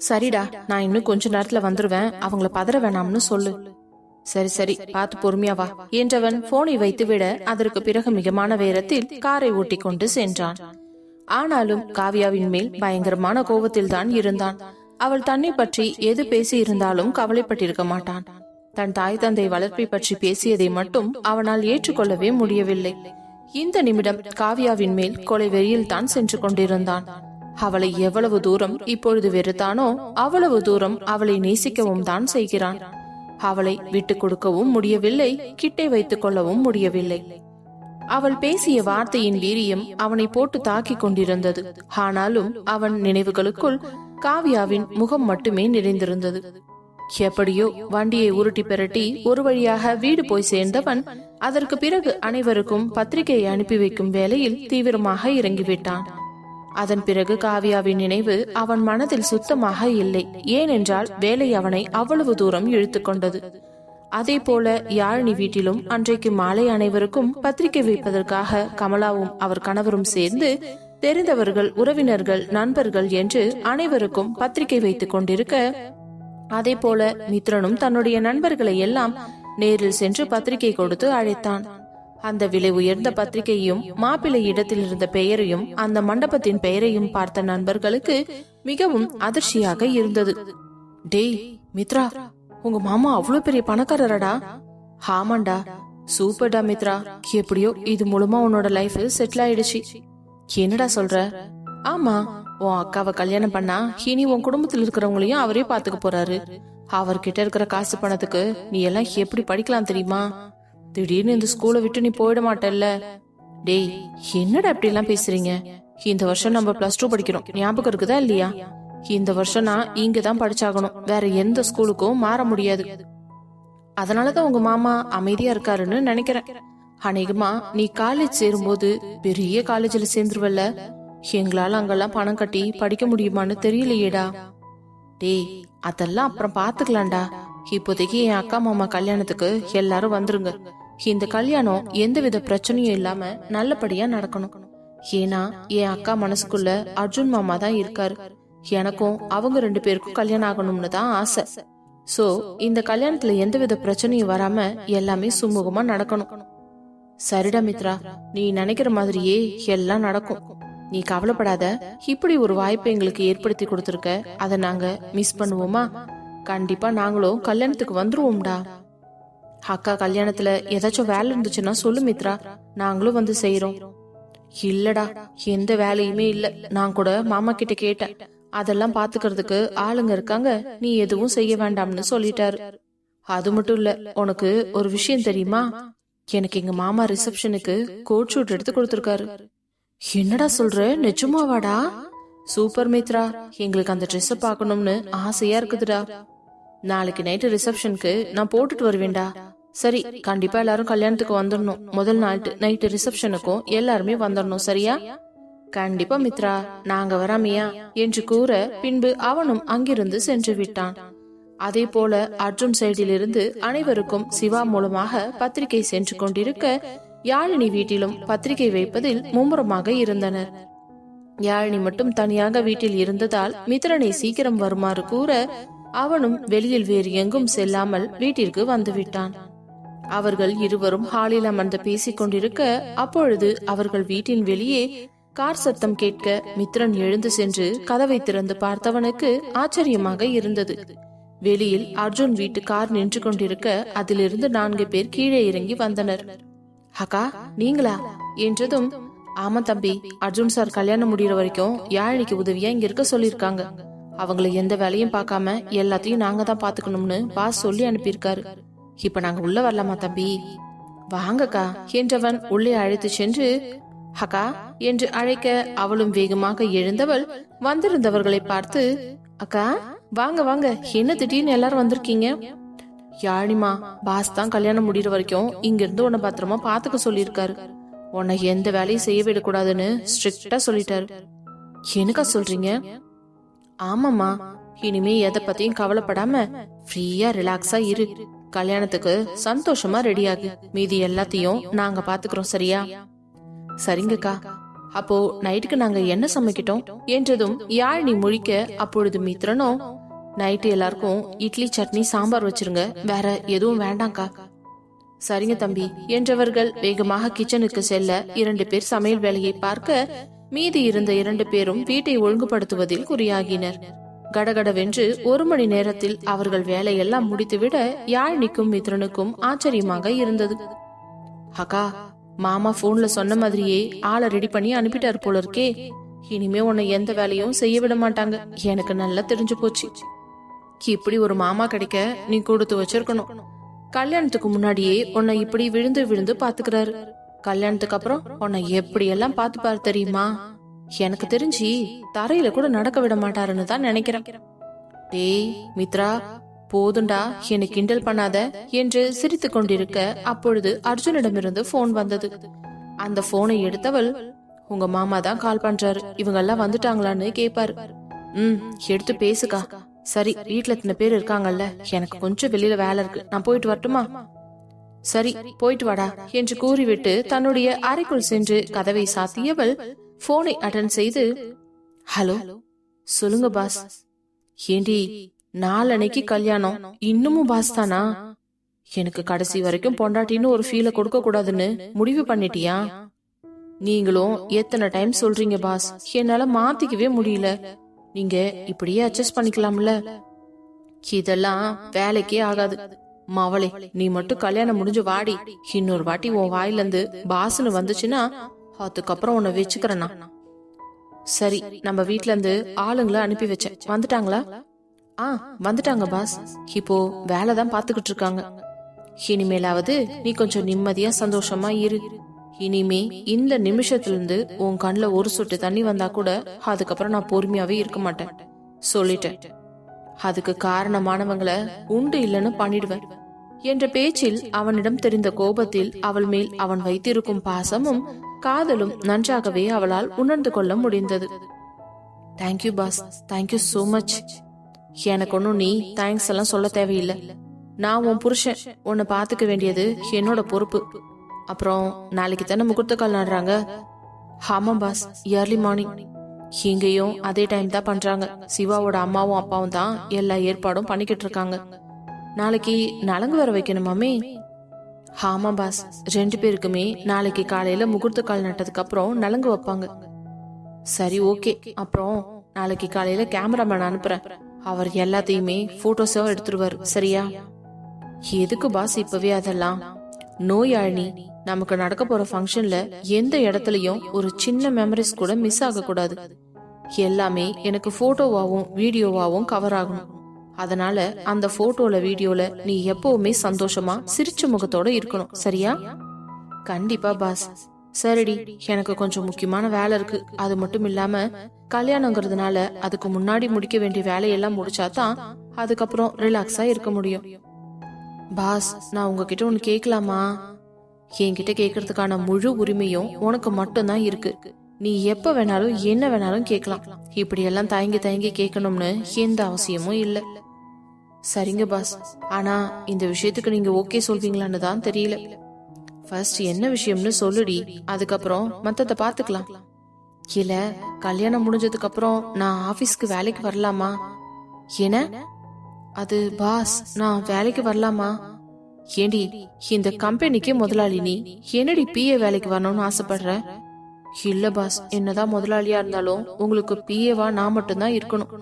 சரிடா, நான் இன்னும் கொஞ்ச நேரத்துல வந்துருவேன், அவங்கள பதற வேணாம்னு சொல்லு. சரி சரி, பார்த்து பொறுமையா வா என்றவன் போனை வைத்துவிட அதற்கு பிறகு மிகமான வேகத்தில் காரை ஓட்டி கொண்டு சென்றான். ஆனாலும் காவியாவின் மேல் பயங்கரமான கோபத்தில் தான் இருந்தான். அவள் தன்னை பற்றி எது பேசி இருந்தாலும் கவலைப்பட்டிருக்க மாட்டான். தன் தாய் தந்தை வளர்ப்பை பற்றி பேசியதை மட்டும் அவனால் ஏற்றுக்கொள்ளவே முடியவில்லை. இந்த நிமிடம் காவியாவின் மேல் கொலை வெறியில் தான் சென்று கொண்டிருந்தான். அவளை எவ்வளவு தூரம் இப்பொழுது வெறுத்தானோ அவ்வளவு தூரம் அவளை நேசிக்கவும் தான் செய்கிறான். அவளை விட்டுக் கொடுக்கவும் முடியவில்லை, கிட்டே வைத்துக் கொள்ளவும் முடியவில்லை. அவள் பேசிய வார்த்தையின் வீரியம் அவனை போட்டு தாக்கிக் கொண்டிருந்தது. ஆனாலும் அவன் நினைவுகளுக்குள் காவியாவின் முகம் மட்டுமே நிறைந்திருந்தது. எப்படியோ வண்டியை உருட்டி பெரட்டி ஒரு வழியாக வீடு போய் சேர்ந்தவன் அதற்கு பிறகு அனைவருக்கும் பத்திரிகையை அனுப்பி வைக்கும் வேலையில் தீவிரமாக இறங்கிவிட்டான். அதன் பிறகு காவியாவின் நினைவு அவன் மனதில் சுத்தமாக இல்லை. ஏனென்றால் வேலை அவனை அவ்வளவு தூரம் இழுத்து கொண்டது. அதே போல யாழினி வீட்டிலும் அன்றைக்கு மாலை அனைவருக்கும் பத்திரிகை வைப்பதற்காக கமலாவும் அவர் கணவரும் சேர்ந்து தெரிந்தவர்கள், உறவினர்கள், நண்பர்கள் என்று அனைவருக்கும் பத்திரிகை வைத்துக் கொண்டிருக்க, அதே போல மித்ரனும் தன்னுடைய நண்பர்களை எல்லாம் நேரில் சென்று பத்திரிகை கொடுத்து அழைத்தான். அந்த விலை உயர்ந்த பத்திரிகையும் மாப்பிள்ளை இடத்தில் இருந்த பெயரையும் அந்த மண்டபத்தின் பெயரையும் பார்த்த நண்பர்களுக்கு மிகவும் அதிர்ச்சியாக இருந்தது. டேய் மித்ரா, உங்க மாமா அவ்வளவு பெரிய பணக்காரரடா? ஆமாண்டா. சூப்பர்டா மித்ரா, எப்படியோ இது மூலமா உன்னோட லைஃப் செட்டில் ஆயிடுச்சு. என்னடா சொல்ற? ஆமா, உன் அக்காவை கல்யாணம் பண்ணா இனி உன் குடும்பத்தில் இருக்கிறவங்களையும் அவரே பாத்துக்க போறாரு. அவர்கிட்ட இருக்கிற காசு பணத்துக்கு நீ எல்லாம் எப்படி படிக்கலாம் தெரியுமா? திடீர்னு இந்த ஸ்கூலை விட்டு நீ போயிட மாட்டல்ல. டேய், என்னடா அப்படி எல்லாம் பேசுறீங்க? இந்த வருஷம் நம்ம +2 படிக்கிறோம், ஞாபகம் இருக்குதா இல்லையா? இந்த வருஷம் நான் இங்கதான் படிச்சாகணும், வேற எந்த ஸ்கூலுக்கும் மாற முடியாது. அதனாலதான் உங்க மாமா அமைதியா இருக்காருன்னு நினைக்கிறேன். அநேகமா நீ காலேஜ் சேரும்போது பெரிய காலேஜ்ல சேர்ந்துருவல்ல, எங்களால அங்கெல்லாம் பணம் கட்டி படிக்க முடியுமான்னு தெரியலையேடா. டேய், அதெல்லாம் அப்புறம் பாத்துக்கலாம்டா. இப்போதைக்கு என் அக்கா மாமா கல்யாணத்துக்கு எல்லாரும் வந்துருங்க. இந்த கல்யாணம் எந்தவித பிரச்சனையும் இல்லாம நல்லபடியா நடக்கணும். ஏன்னா என் அக்கா மனசுக்குள்ள அர்ஜுன் மாமா தான் இருக்காரு. எனக்கும் அவங்க 2 பேருக்கும் கல்யாணம் ஆகணும்னு தான் ஆசை. சோ இந்த கல்யாணத்துல எந்தவித பிரச்சனையும் வராம எல்லாமே சுமூகமா நடக்கணும். சரிடா மித்ரா, நீ நினைக்கிற மாதிரியே எல்லாம் நடக்கும். நீ கவலைப்படாத. இப்படி ஒரு வாய்ப்பை எங்களுக்கு ஏற்படுத்தி கொடுத்திருக்க, அதை நாங்க மிஸ் பண்ணுவோமா? கண்டிப்பா நாங்களும் கல்யாணத்துக்கு வந்துருவோம்டா. அக்கா கல்யாணத்துல ஏதாச்சும் வேலை இருந்துச்சுன்னா சொல்லு மித்ரா, நாங்களும் வந்து செய்யறோம். இல்லடா, எந்த வேலையுமே இல்ல. நான் கூட மாமா கிட்ட கேட்டேன், அதெல்லாம் பாத்துக்கிறதுக்கு ஆளுங்க இருக்காங்க, நீ எதுவும் செய்ய வேண்டாம்னு சொல்லிட்டாரு. அது மட்டும் இல்ல, உனக்கு ஒரு விஷயம் தெரியுமா? எனக்கு எங்க மாமா ரிசப்ஷனுக்கு கோட் ஷூட் எடுத்து கொடுத்திருக்காரு. என்னடா சொல்ற, நிஜமாவாடா? சூப்பர் மித்ரா, எங்களுக்கு அந்த ட்ரெஸ் பாக்கணும்னு ஆசையா இருக்குதுடா. நாளைக்கு நைட்டு ரிசப்ஷனுக்கு நான் போட்டுட்டு வருவேன்டா. சரி, கண்டிப்பா எல்லாரும் கல்யாணத்துக்கு வந்துடணும். முதல் நைட்டு ரிசப்ஷனுக்கும் எல்லாருமே வந்துடணும், சரியா? கண்டிப்பா மித்ரா, நாங்க வராமையா என்று கூற பின்பு அவனும் அங்கிருந்து சென்று விட்டான். அதே போல அர்ஜுன் சைடிலிருந்து அனைவருக்கும் சிவா மூலமாக பத்திரிகை சென்று கொண்டிருக்க, யாழினி வீட்டிலும் பத்திரிகை வைப்பதில் மும்முரமாக இருந்தனர். யாழினி மட்டும் தனியாக வீட்டில் இருந்ததால் மித்ரனை சீக்கிரம் வருமாறு கூற, அவனும் வெளியில் வேறு எங்கும் செல்லாமல் வீட்டிற்கு வந்துவிட்டான். அவர்கள் இருவரும் ஹாலில் அமர்ந்து பேசிக் கொண்டிருக்க, அப்பொழுது அவர்கள் வீட்டின் வெளியே கார் சத்தம் கேட்க மித்ரன் எழுந்து சென்று கதவை திறந்து பார்த்தவனுக்கு ஆச்சரியமாக இருந்தது. வெளியில் அர்ஜுன் வீட்டு கார் நின்று கொண்டிருக்க, அதிலிருந்து 4 பேர் கீழே இறங்கி வந்தனர். அக்கா, நீங்களா என்றதும், ஆமா தம்பி, அர்ஜுன் சார் கல்யாணம் முடிகிற வரைக்கும் யாழினிக்கு உதவியா இங்க இருக்க சொல்லிருக்காங்க. அவங்கள எந்த வேலையும் பார்க்காம எல்லாத்தையும் நாங்க தான் பாத்துக்கணும்னு பாஸ் சொல்லி அனுப்பியிருக்காரு. இப்ப நாங்க உள்ள வரலாமா தம்பி? வாங்கக்கா என்றவன் உள்ளே அழைத்து சென்று, அக்கா என்று அழைக்க அவளும் வேகமாக எழுந்தவள் வந்திருந்தவர்களை பார்த்து, அக்கா வாங்க வாங்க, என்ன திடீர்னு எல்லாரும் வந்திருக்கீங்க? யாழினிமா, பாஸ் தான் கல்யாணம் முடிகிற வரைக்கும் இங்க இருந்து உன்னை பத்திரமா பாத்துக்க சொல்லியிருக்காரு. உன்னை எந்த வேலையும் செய்ய விடக்கூடாதுன்னு ஸ்ட்ரிக்டா சொல்லிட்டாரு. என்னக்கா சொல்றீங்க? ஆமாம்மா, இனிமே எதை பத்தியும் கவலைப்படாம ஃப்ரீயா ரிலாக்ஸா இரு. கல்யாணத்துக்கு சந்தோஷமா ரெடியாகு. மீதி எல்லாத்தையும் நாங்க பாத்துக்கிறோம், சரியா? சரிங்கக்கா. அப்போ நைட்டுக்கு நாங்க என்ன சமைக்கிட்டோம் என்றதும் யாழினி முழிக்க, அப்பொழுது மித்ரனோ, நைட்டு எல்லாருக்கும் இட்லி சட்னி சாம்பார் வச்சிருங்க, வேற எதுவும் வேண்டாம்க்கா. சரிங்க தம்பி என்றவர்கள் வேகமாக கிச்சனுக்கு செல்ல 2 பேர் சமையல் வேலையை பார்க்க, மீதி இருந்த 2 பேரும் வீட்டை ஒழுங்குபடுத்துவதில் குறியாகினர். கடகடவென்று 1 மணி நேரத்தில் அவர்கள் வேலையெல்லாம் முடித்துவிட யாழினிக்கும் மித்ரனுக்கும் ஆச்சரியமாக இருந்தது. அக்கா, மாமா போன்ல சொன்ன மாதிரியே ஆளை ரெடி பண்ணி அனுப்பிட்டாரு போல இருக்கே. இனிமே உன்னை எந்த வேலையும் செய்ய விட மாட்டாங்க, எனக்கு நல்லா தெரிஞ்சு போச்சு. இப்படி ஒரு மாமா கிடைக்க நீ கொடுத்து வச்சிருக்கணும். கல்யாணத்துக்கு முன்னாடியே உன்னை இப்படி விழுந்து விழுந்து பாத்துக்கிறாரு. கல்யாணத்துக்கு அப்புறம் உன்னை எப்படி எல்லாம் பாத்துப்பாரு தெரியுமா? எனக்கு தெரிஞ்சு தரையில கூட நடக்க விட மாட்டாருன்னு தான் நினைக்கிறேன். டேய் மித்ரா, போதுண்டா, என்னை கிண்டல் பண்ணாத என்று சிரித்து கொண்டிருக்க, அப்பொழுது அர்ஜுனிடமிருந்து போன் வந்தது. அந்த போனை எடுத்தவள், உங்க மாமா தான் கால் பண்றாரு, இவங்க எல்லாம் வந்துட்டாங்களான்னு கேப்பாரு. எடுத்து பேசுக்கா. சரி, வீட்டுல இத்தனை பேர் இருக்காங்கல்ல, எனக்கு கொஞ்சம் வெளியில வேலை இருக்கு, நான் போயிட்டு வரட்டுமா? சரி, போயிட்டு வாடா என்று கூறிவிட்டு தன்னுடைய அறைக்குள் சென்று கதவை சாத்தியவள் போனை அட்டன் செய்து, ஹலோ, சொல்லுங்க பாஸ். ஏண்டி, நாளன்னைக்கு கல்யாணம், இன்னமும் பாஸ் தானா? எனக்கு கடைசி வரைக்கும் பொண்டாட்டின்னு ஒரு ஃபீலை கொடுக்க கூடாதுன்னு முடிவு பண்ணிட்டியா? நீங்களும் எத்தனை டைம் சொல்றீங்க பாஸ், என்னால மாத்திக்கவே முடியல. நீங்க இப்படியே அட்ஜஸ்ட் பண்ணிக்கலாம்ல. இதெல்லாம் வேலைக்கே ஆகாது. மவளே, நீ மட்டும் கல்யாணம் முடிஞ்சு வாடி. இன்னொரு வாட்டி உன் வாயில இருந்து பாஸ்னு வந்துச்சுன்னா அதுக்கப்புறம் உன்னை வச்சுக்கிறேன்னா. சரி, நம்ம வீட்ல இருந்து ஆளுங்களை அனுப்பி வச்சேன், வந்துட்டாங்களா? வந்துட்டாங்க பாஸ். இப்போ வேலைதான் பாத்துக்கிட்டு இருக்காங்க. இனிமேலாவது நீ கொஞ்சம் நிம்மதியா சந்தோஷமா இரு. இனிமே இந்த நிமிஷத்துல இருந்து உன் கண்ணுல ஒரு சொட்டு தண்ணி வந்தா கூட அதுக்கப்புறம் நான் பொறுமையாவே இருக்க மாட்டேன், சொல்லிட்டேன். அதுக்கு காரணமானவங்களை உண்டு இல்லைன்னு பண்ணிடுவேன் என்ற பேச்சில் அவனிடம் தெரிந்த கோபத்தில் அவள் மேல் அவன் வைத்திருக்கும் பாசமும் காதலும் நன்றாகவே அவளால் உணர்ந்து கொள்ள முடிந்தது. Thank you boss, thank you so much. எனக்கு ஒன்னும் நீ தேங்க்ஸ் எல்லாம் சொல்ல தேவையில்லை. நான் உன் புருஷன், உன்னை பாத்துக்க வேண்டியது என்னோட பொறுப்பு. அப்புறம் நாளைக்கு தானே முகூர்த்த கால் நடுறாங்க? ஆமா பாஸ், இயர்லி மார்னிங். இங்கேயும் அதே டைம் தான் பண்றாங்க. சிவாவோட அம்மாவும் அப்பாவும் தான் எல்லா ஏற்பாடும் பண்ணிக்கிட்டு இருக்காங்க. நாளைக்கு நலங்கு வர வைக்கணுமாமே? ஆமா பாஸ், 2 பேருக்குமே நாளைக்கு காலையில முகூர்த்த கால் நட்டதுக்கு அப்புறம் நலங்கு வைப்பாங்க. சரி, ஓகே. அப்புறம் நாளைக்கு காலையில கேமராமேன் அனுப்புறேன், அவர் எல்லாத்தையுமே போட்டோஸா எடுத்துருவாரு, சரியா? எதுக்கு பாஸ் இப்பவே அதெல்லாம்? நோயாழி, நமக்கு நடக்க போற ஃபங்க்ஷன்ல எந்த இடத்துலயும் ஒரு சின்ன மெமரிஸ் கூட மிஸ் ஆக கூடாது. எல்லாமே எனக்கு போட்டோவாவும் வீடியோவாவும் கவர் ஆகணும். அதனால அந்த போட்டோல வீடியோல நீ எப்பவுமே சந்தோஷமா சிரிச்ச முகத்தோட இருக்கணும், சரியா? கண்டிப்பா பாஸ். சரிடி, எனக்கு கொஞ்சம் முக்கியமான வேலை இருக்கு. அது மட்டும் இல்லாம கல்யாணங்கிறதுனால அதுக்கு முன்னாடி முடிக்க வேண்டிய வேலையெல்லாம் முடிச்சாதான் அதுக்கப்புறம் ரிலாக்ஸா இருக்க முடியும். பாஸ், நான் உங்ககிட்ட ஒன்னு கேட்கலாமா? என்கிட்ட கேட்கறதுக்கான முழு உரிமையும் உனக்கு மட்டும்தான் இருக்கு. நீ எப்ப வேணாலும் என்ன வேணாலும் கேட்கலாம். இப்படி எல்லாம் தயங்கி தயங்கி கேட்கணும்னு எந்த அவசியமும் இல்ல. சரிங்க பாஸ், ஆனா இந்த விஷயத்துக்கு நீங்க ஓகே சொல்வீங்களான்னு தான் தெரியல. ஃபர்ஸ்ட் என்ன விஷயம்னு சொல்லுடி, அதுக்கப்புறம் மத்தத பாத்துக்கலாம். இல்ல, கல்யாணம் முடிஞ்சதுக்கு அப்புறம் நான் ஆபீஸ்க்கு வேலைக்கு வரலாமா? என்ன? அது பாஸ், நான் வேலைக்கு வரலாமா? ஏண்டி, இந்த கம்பெனிக்கு முதலாளி நீ, என்னடி பிஏ வேலைக்கு வரணும்னு ஆசைப்படுற? இல்ல பாஸ், என்னதான் முதலாளியா இருந்தாலும் உங்களுக்கு பிஏவா நான் மட்டும்தான் இருக்கணும்.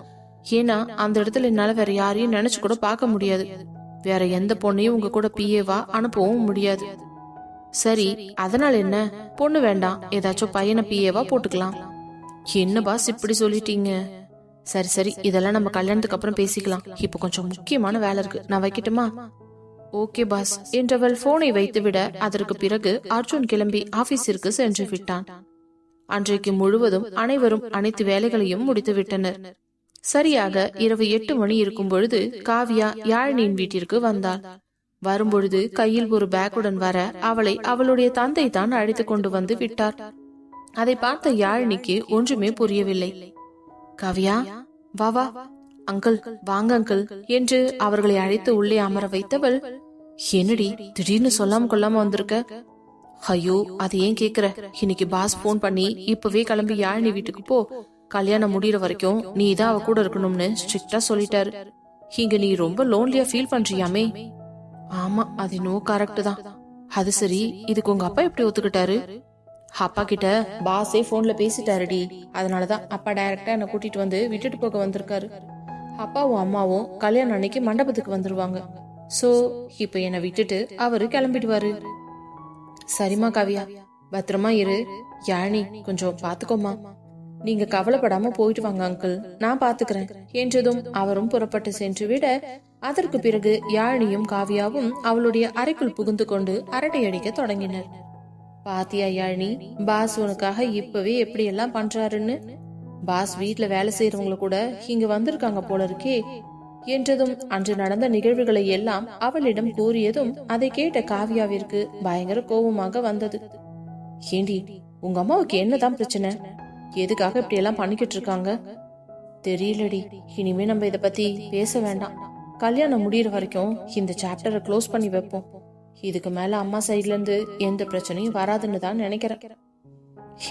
ஏன்னா அந்த இடத்துல என்னால வேற யாரையும் நினைச்சு கூட பார்க்க முடியாது. வேற எந்த பொண்ணையும் உங்க கூட பிஏவா அனுப்பவும் முடியாது. சரி, அதனால என்ன? பொண்ணு வேண்டாம், ஏதாச்சும் பையனை பிஏவா போட்டுக்கலாம். என்ன பாஸ் இப்படி சொல்லிட்டீங்க? சரி சரி, இதெல்லாம் நம்ம கல்யாணத்துக்கு அப்புறம் பேசிக்கலாம். இப்ப கொஞ்சம் முக்கியமான வேலை இருக்கு, நான் வைக்கட்டுமா? ஓகே பாஸ் என்றவள் போனை வைத்துவிட அதற்கு பிறகு அர்ஜுன் கிளம்பி ஆபீஸிற்கு சென்று விட்டான். அன்றைக்கு முழுவதும் அனைவரும் அனைத்து வேலைகளையும் முடித்து விட்டனர். சரியாக இரவு 8 மணி இருக்கும் பொழுது காவ்யா யாழினியின் வீட்டிற்கு வந்தாள். வரும்பொழுது கையில் ஒரு பேக்குடன் வர அவளை அவளுடைய தந்தை தான் அழைத்து கொண்டு வந்து விட்டார். அதை பார்த்த யாழினிக்கு ஒன்றுமே புரியவில்லை. காவ்யா, வா வா. அங்கிள், வாங்க அங்கிள் என்று அவர்களை அழைத்து உள்ளே அமர வைத்தவள், என்னடி திடீர்னு சொல்லாம கொள்ளாம வந்திருக்க? ஐயோ அது ஏன் கேக்குற? இன்னைக்கு பாஸ் போன் பண்ணி இப்பவே கிளம்பி யாழினி வீட்டுக்கு போ, கல்யாணம் முடியற வரைக்கும் நீ தான் அவ கூட இருக்கணும்னு ஸ்ட்ரிக்டா சொல்லிட்டாரு. இங்க நீ ரொம்ப லோன்லியா ஃபீல் பண்றியாமே? ஆமா, அது நோ கரெக்ட் தான். அது சரி, இதுக்கு உங்க அப்பா எப்படி ஒத்துக்கிட்டாரு? அப்பா கிட்ட பாஸே போன்ல பேசிட்டாருடி, அதனாலதான் அப்பா டைரக்டா என்ன கூட்டிட்டு வந்து விட்டுட்டு போக வந்திருக்காரு. அப்பாவும் அம்மாவும் கல்யாணம் அன்னைக்கு மண்டபத்துக்கு வந்துருவாங்க. சோ இப்ப என்ன விட்டுட்டு அவரு கிளம்பிடுவாரு. சரிம்மா காவியா, பத்திரமா இரு. யாழினி கொஞ்சம் பாத்துக்கோமா. நீங்க கவலைப்படாம போயிட்டு வாங்க அங்கிள், நான் பாத்துக்கிறேன் என்றதும் அவரும் புறப்பட்டு சென்று விட, அதற்கு பிறகு யாழினியும் காவியாவும் அவளுடைய அறைக்குள் புகுந்து கொண்டு அரட்டை அடிக்க தொடங்கினர். பாத்தியா யாழினி, பாஸ் உனக்காக இப்பவே எப்படி எல்லாம் பண்றாருன்னு. பாஸ் வீட்டுல வேலை செய்யறவங்கள கூட இங்க வந்திருக்காங்க போல இருக்கே என்றதும் அன்று நடந்த நிகழ்வுகளை எல்லாம் அவளிடம் கூறியதும் அதை கேட்ட காவியாவிற்கு பயங்கர கோபமாக வந்தது. ஏண்டி, உங்க அம்மாவுக்கு என்னதான் பிரச்சனை? எதுக்காக இப்படி எல்லாம் பண்ணிக்கிட்டு இருக்காங்க? தெரியலடி. இனிமே நம்ம இத பத்தி பேச வேண்டாம். கல்யாணம் முடியற வரைக்கும் இந்த சாப்டரை க்ளோஸ் பண்ணி வைப்போம். இதுக்கு மேல அம்மா சைட்ல இருந்து எந்த பிரச்சனையும் வராதுன்னு தான் நினைக்கிறேன்.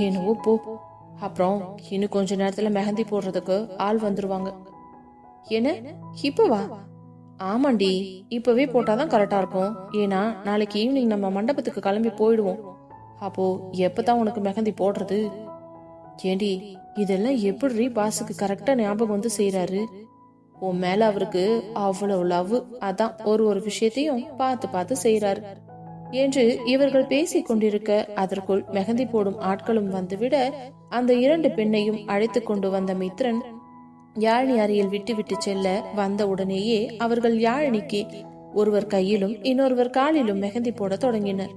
என்னவோ போ. அப்புறம் இன்னும் கொஞ்ச நேரத்துல மெஹந்தி போடுறதுக்கு ஆள் வந்துருவாங்க. என்ன, இப்பவா? ஆமாண்டி, இப்பவே போட்டாதான் கரெக்டா இருக்கும். ஏன்னா நாளைக்கு ஈவினிங் நம்ம மண்டபத்துக்கு கிளம்பி போயிடுவோம். அப்போ எப்பதான் உனக்கு மெஹந்தி போடுறது? ஏண்டி, இதெல்லாம் எப்படி பாஸுக்கு கரெக்டா ஞாபகம் வந்து செய்யறாரு? உன் மேல அவருக்கு அவ்வளவு லவ், அதான் ஒரு விஷயத்தையும் பார்த்து பார்த்து செய்யறாரு என்று இவர்கள் பேசிக் கொண்டிருக்க, அதற்குள் மெஹந்தி போடும் ஆட்களும் வந்துவிட, அந்த இரண்டு பெண்ணையும் அழைத்து கொண்டு வந்த மித்ரன் யாழினி அறையில் விட்டு விட்டு செல்ல வந்த உடனேயே அவர்கள் யாழினிக்கு ஒருவர் கையிலும் இன்னொருவர் காலிலும் மெஹந்தி போட தொடங்கினர்.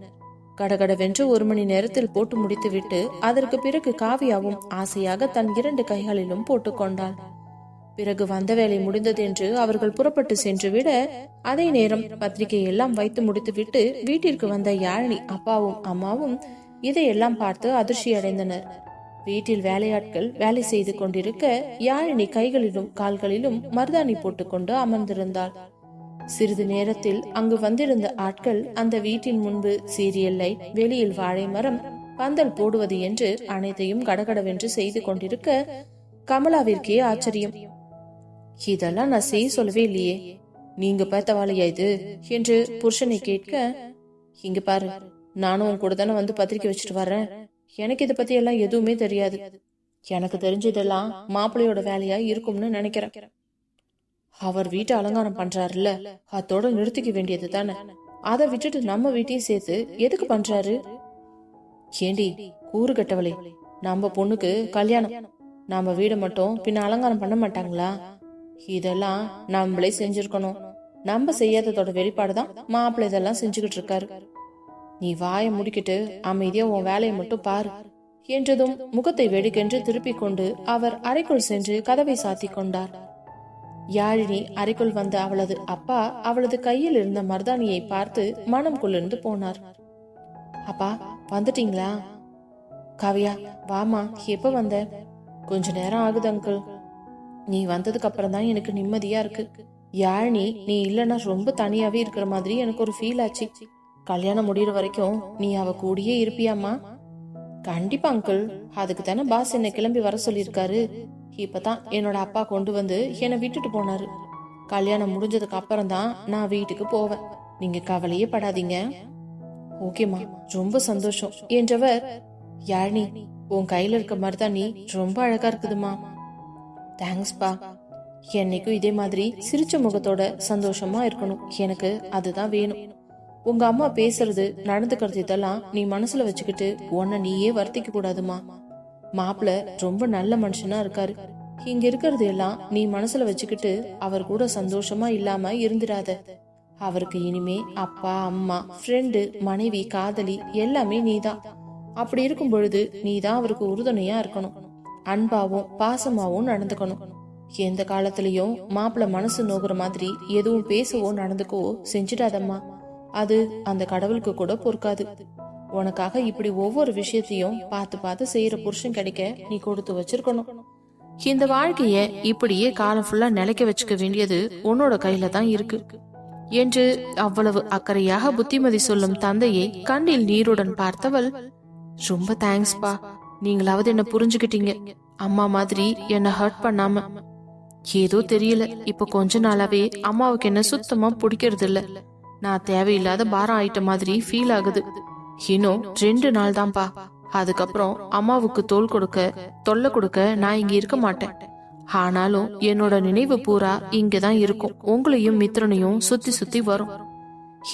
கடகடவென்று 1 மணி நேரத்தில் போட்டு முடித்துவிட்டு அதற்கு பிறகு காவியாவும் ஆசையாக தன் 2 கைகளிலும் போட்டுக்கொண்டாள். பிறகு வந்த வேலை முடிந்தது என்று அவர்கள் புறப்பட்டு சென்று விட, அதே நேரம் பத்திரிகை எல்லாம் வைத்து முடித்துவிட்டு வீட்டிற்கு வந்த யாழினி அப்பாவும் அம்மாவும் இதையெல்லாம் பார்த்து அதிர்ச்சி அடைந்தனர். வீட்டில் வேலையாட்கள் வேலை செய்து கொண்டிருக்க, யாழினி கைகளிலும் கால்களிலும் மருதாணி போட்டுக்கொண்டு அமர்ந்திருந்தாள். சிறிது நேரத்தில் அங்கு வந்திருந்த ஆட்கள் அந்த வீட்டின் முன்பு சீரியல் லைட், வெளியில் வாழை மரம், பந்தல் போடுவது என்று அனைத்தையும் கடகடவென்று செய்து கொண்டிருக்க, கமலாவிற்கே ஆச்சரியம். இதெல்லாம் நான் செய்ய சொல்லவே இல்லையே, நீங்க பார்த்த வாழையா இது என்று புருஷனை கேட்க, இங்க பாரு, நானும் உன் கூட தானே வந்து பத்திரிக்கை வச்சுட்டு வர்றேன். எனக்கு இதை பத்தி எல்லாம் எதுவுமே தெரியாது. எனக்கு தெரிஞ்சதெல்லாம் மாப்பிள்ளையோட வேலையா இருக்கும்னு நினைக்கிறேன். அவர் வீட்டை அலங்காரம் பண்றாருல்ல, அதோட நிறுத்திக்க வேண்டியது தானே. அதை விட்டுட்டு நம்ம வீட்டையும் சேர்த்து எதுக்கு பண்றாரு? ஏண்டி கூறு கட்டவளே, நம்ம பொண்ணுக்கு கல்யாணம், நம்ம வீடை மட்டும் பின்ன அலங்காரம் பண்ண மாட்டாங்களா? இதெல்லாம் நம்மளே செஞ்சிருக்கணும். நம்ம செய்யாததோட வெளிப்பாடுதான் மாப்பிள்ளை இதெல்லாம் செஞ்சுக்கிட்டு இருக்காரு. நீ வாயை முடிக்கிட்டு அமைதியா உன் வேலையை மட்டும் பாரு என்றதும் முகத்தை வெடுக்கென்று திருப்பிக் கொண்டு அவர் அறைக்குள் சென்று கதவை சாத்தி கொண்டார். யாழினி அறைக்குள் வந்த அவளது அப்பா அவளது கையில் இருந்த மருதாணியை பார்த்து மனம் குளிர்ந்து போனார். அப்பா வந்துட்டீங்களா? காவியா வாமா, எப்ப வந்த? கொஞ்ச நேரம் ஆகுது அங்கிள். நீ வந்ததுக்கு அப்புறம் தான் எனக்கு நிம்மதியா இருக்கு. யாழினி நீ இல்லைன்னா ரொம்ப தனியாவே இருக்கிற மாதிரி எனக்கு ஒரு ஃபீல் ஆச்சு. கல்யாணம் முடிகிற வரைக்கும் நீ அவ கூடயே இருப்பியாமா? கண்டிப்பா அங்கிள், அதுக்கு தானே பாஸ் என்ன கிளம்பி வர சொல்லியிருக்காரு. இப்பதான் என்னோட அப்பா கொண்டு வந்து என்னை விட்டுட்டு போனாரு. கல்யாணம் முடிஞ்சதுக்கு அப்புறம் தான் நான் வீட்டுக்கு போவேன். நீங்க கவலையே படாதீங்க. ஓகேமா, ரொம்ப சந்தோஷம் என்றவர், யாழினி உன் கையில இருக்க மருதாணி ரொம்ப அழகா இருக்குதுமா. தேங்க்ஸ்பா. என்னைக்கும் இதே மாதிரி சிரிச்ச முகத்தோட சந்தோஷமா இருக்கணும், எனக்கு அதுதான் வேணும். உங்க அம்மா பேசுறது நடந்துக்கிறது இதெல்லாம் நீ மனசுல வச்சுக்கிட்டு உன்னை நீயே வருத்திக்க கூடாதுமா. மாப்பிள்ள ரொம்ப நல்ல மனுஷனா இருக்காரு. இங்க இருக்கிறது எல்லாம் நீ மனசுல வச்சுக்கிட்டு அவர் கூட சந்தோஷமா இல்லாம இருந்துடாத. அவருக்கு இனிமே அப்பா, அம்மா, ஃப்ரெண்டு, மனைவி, காதலி எல்லாமே நீதான். அப்படி இருக்கும் பொழுது நீதான் அவருக்கு உறுதுணையா இருக்கணும். அன்பாவும் பாசமாவும் நடந்துக்கணும். எந்த காலத்திலயும் மாப்பிள்ள மனசு நோகுற மாதிரி எதுவும் பேசவோ நடந்துக்கவோ செஞ்சிடாதம்மா. அது அந்த கடவுளுக்கு கூட பொறுக்காது. உனக்காக இப்படி ஒவ்வொரு விஷயத்தையும் பார்த்து பார்த்து செய்யற புருஷன் கிடைக்க நீ கொடுத்து வச்சிருக்கணும். இந்த வாழ்க்கைய இப்படியே காலம் ஃபுல்லா நிலைக்க வச்சுக்க வேண்டியது உன்னோட கையில தான் இருக்கு. என்று அவ்வளவு அக்கறையாக புத்திமதி சொல்லும் தந்தையை கண்ணில் நீருடன் பார்த்தவள், ரொம்ப தேங்க்ஸ்பா, நீங்களாவது என்ன புரிஞ்சுக்கிட்டீங்க. அம்மா மாதிரி என்ன ஹர்ட் பண்ணாம. ஏதோ தெரியல, இப்ப கொஞ்ச நாளாவே அம்மாவுக்கு என்ன சுத்தமா பிடிக்கிறது இல்ல. நான் தேவையில்லாத பாரம் ஆயிட்ட மாதிரி ஃபீல் ஆகுது. இன்னும் 2 நாள் தான்ப்பா, அதுக்கப்புறம் அம்மாவுக்கு தொல்லை கொடுக்க நான் இங்க இருக்க மாட்டேன். ஆனாலும் என்னோட நினைவு பூரா இங்கதான் இருக்கும். உங்களையும் மித்ரனையும் சுத்தி சுத்தி வரும்.